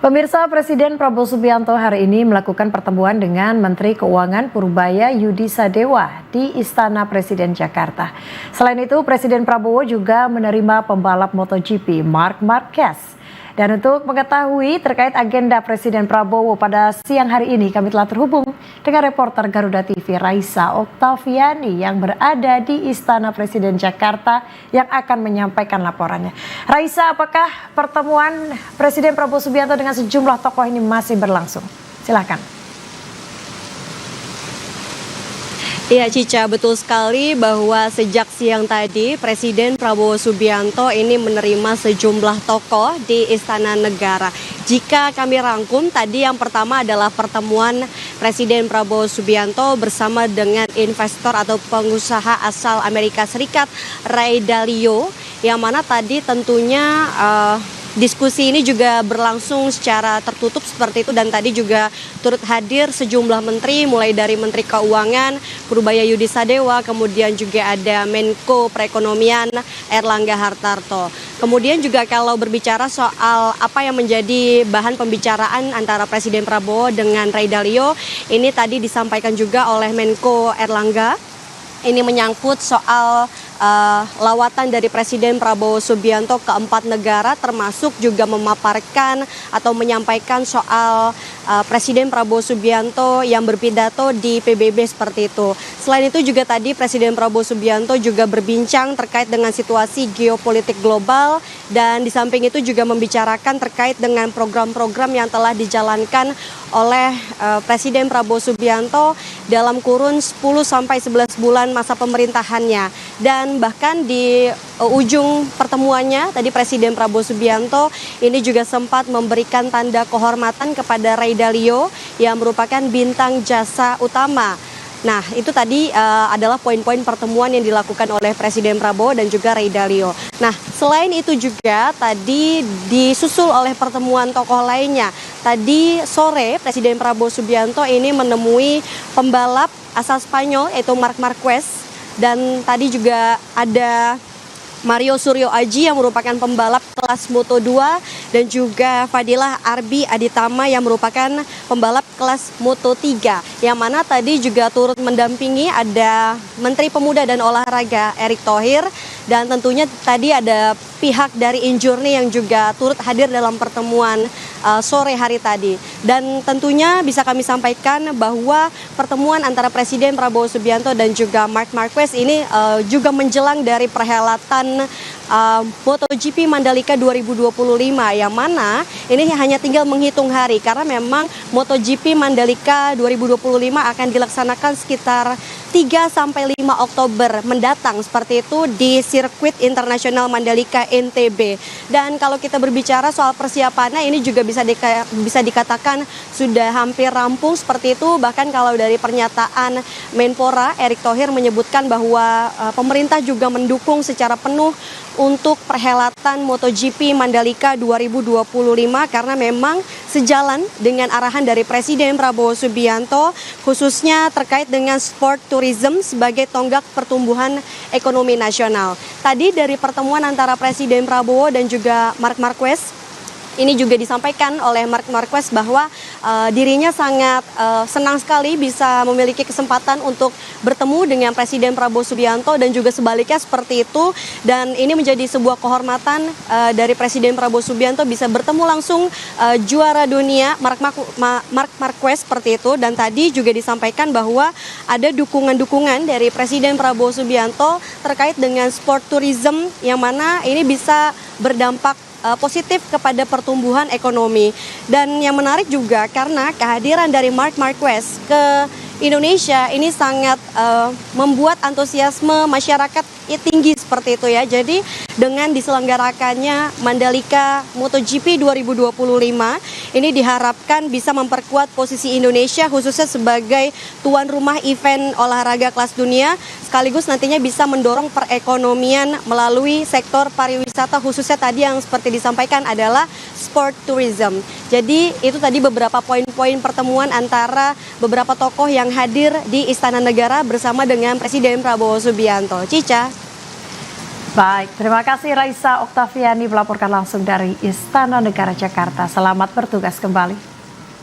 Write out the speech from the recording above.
Pemirsa, Presiden Prabowo Subianto hari ini melakukan pertemuan dengan Menteri Keuangan Purbaya Yudi Sadewa di Istana Presiden Jakarta. Selain itu, Presiden Prabowo juga menerima pembalap MotoGP Marc Marquez. Dan untuk mengetahui terkait agenda Presiden Prabowo pada siang hari ini, kami telah terhubung dengan reporter Garuda TV Raisa Oktaviani yang berada di Istana Presiden Jakarta yang akan menyampaikan laporannya. Raisa, apakah pertemuan Presiden Prabowo Subianto dengan sejumlah tokoh ini masih berlangsung? Silakan. Iya Cica, betul sekali bahwa sejak siang tadi Presiden Prabowo Subianto ini menerima sejumlah tokoh di Istana Negara. Jika kami rangkum, tadi yang pertama adalah pertemuan Presiden Prabowo Subianto bersama dengan investor atau pengusaha asal Amerika Serikat Ray Dalio, yang mana tadi tentunya diskusi ini juga berlangsung secara tertutup seperti itu, dan tadi juga turut hadir sejumlah menteri, mulai dari Menteri Keuangan Purbaya Yudi Sadewa, kemudian juga ada Menko Perekonomian Erlangga Hartarto. Kemudian juga kalau berbicara soal apa yang menjadi bahan pembicaraan antara Presiden Prabowo dengan Ray Dalio, ini tadi disampaikan juga oleh Menko Erlangga. Ini menyangkut soal lawatan dari Presiden Prabowo Subianto ke 4 negara, termasuk juga memaparkan atau menyampaikan soal Presiden Prabowo Subianto yang berpidato di PBB seperti itu. Selain itu juga tadi Presiden Prabowo Subianto juga berbincang terkait dengan situasi geopolitik global, dan di samping itu juga membicarakan terkait dengan program-program yang telah dijalankan oleh Presiden Prabowo Subianto dalam kurun 10-11 bulan masa pemerintahannya. Dan bahkan di ujung pertemuannya tadi Presiden Prabowo Subianto ini juga sempat memberikan tanda kehormatan kepada Ray Dalio yang merupakan bintang jasa utama. Nah, itu tadi adalah poin-poin pertemuan yang dilakukan oleh Presiden Prabowo dan juga Ray Dalio. Nah, selain itu juga tadi disusul oleh pertemuan tokoh lainnya. Tadi sore Presiden Prabowo Subianto ini menemui pembalap asal Spanyol yaitu Marc Marquez, dan tadi juga ada Mario Suryo Aji yang merupakan pembalap kelas Moto2, dan juga Fadilah Arbi Aditama yang merupakan pembalap kelas Moto3, yang mana tadi juga turut mendampingi ada Menteri Pemuda dan Olahraga Erick Thohir, dan tentunya tadi ada pihak dari Injourney yang juga turut hadir dalam pertemuan sore hari tadi. Dan tentunya bisa kami sampaikan bahwa pertemuan antara Presiden Prabowo Subianto dan juga Marc Marquez ini juga menjelang dari perhelatan MotoGP Mandalika 2025, yang mana ini hanya tinggal menghitung hari, karena memang MotoGP Mandalika 2025 akan dilaksanakan sekitar 3-5 Oktober mendatang seperti itu di sirkuit internasional Mandalika NTB. Dan kalau kita berbicara soal persiapannya, ini juga bisa dikatakan sudah hampir rampung seperti itu. Bahkan kalau dari pernyataan Menpora Erick Thohir menyebutkan bahwa pemerintah juga mendukung secara penuh untuk perhelatan MotoGP Mandalika 2025, karena memang sejalan dengan arahan dari Presiden Prabowo Subianto khususnya terkait dengan sport tourism sebagai tonggak pertumbuhan ekonomi nasional. Tadi dari pertemuan antara Presiden Prabowo dan juga Marc Marquez, ini juga disampaikan oleh Marc Marquez bahwa dirinya sangat senang sekali bisa memiliki kesempatan untuk bertemu dengan Presiden Prabowo Subianto, dan juga sebaliknya seperti itu. Dan ini menjadi sebuah kehormatan dari Presiden Prabowo Subianto bisa bertemu langsung juara dunia Marc Marquez seperti itu. Dan tadi juga disampaikan bahwa ada dukungan-dukungan dari Presiden Prabowo Subianto terkait dengan sport tourism, yang mana ini bisa berdampak positif kepada pertumbuhan ekonomi. Dan yang menarik juga karena kehadiran dari Marc Marquez ke Indonesia ini sangat membuat antusiasme masyarakat tinggi seperti itu ya. Jadi dengan diselenggarakannya Mandalika MotoGP 2025 ini diharapkan bisa memperkuat posisi Indonesia khususnya sebagai tuan rumah event olahraga kelas dunia, sekaligus nantinya bisa mendorong perekonomian melalui sektor pariwisata, khususnya tadi yang seperti disampaikan adalah sport tourism. Jadi itu tadi beberapa poin-poin pertemuan antara beberapa tokoh yang hadir di Istana Negara bersama dengan Presiden Prabowo Subianto. Cica. Baik, terima kasih Raisa Oktaviani melaporkan langsung dari Istana Negara Jakarta. Selamat bertugas kembali.